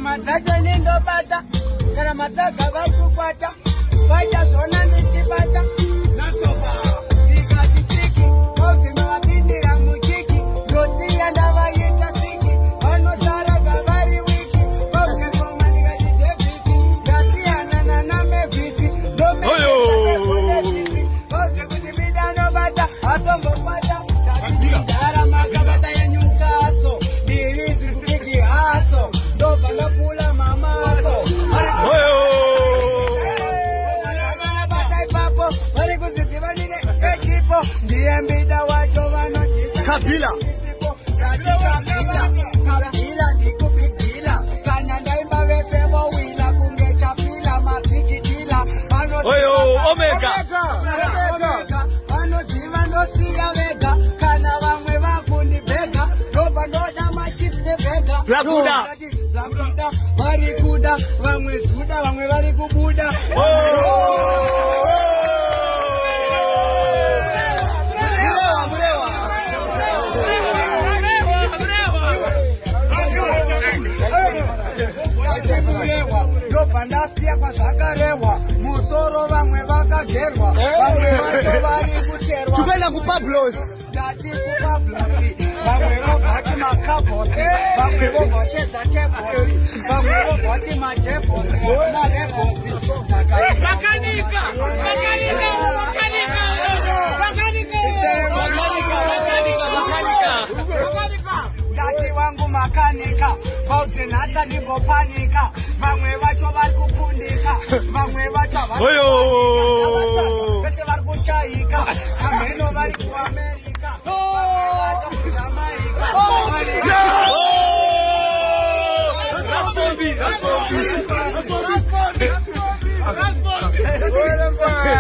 Mazaje nindo bata, kana mataka watu kwata, wacha sona nitibata, nasoba, diga ditiki, kofi mawapindira mujiki, noti ya ndava yita siki, wano sara gavari wiki, kofi koma diga ditefisi, gasi anana na mefisi, dome kone fisi, kofi kutibida no bata, asombo kwata, dara makabata ya nyuka aso, dirizi kupiki aso, doba no pula mamaso. Kabila Omega Barikuda, vamwe suda, vamwe varikubuda. Fandasia kwa shakarewa, musoro vamwe vakagerwa, vamwe vacho vari kucherwa. Chupela ku Pablos. Dati ku Pablosi, vamwe vobati makabosi, vamwe vobati zakebosi, vamwe vobati majebosi, marebosi. Makanika. Dati wangu makanika, bauti nasa nibo panika, vamwe vacho vari kupundika, vamwe vacho vari kushaika, ameno vari kuAmerika, vari kuJamaica. That's Bobby.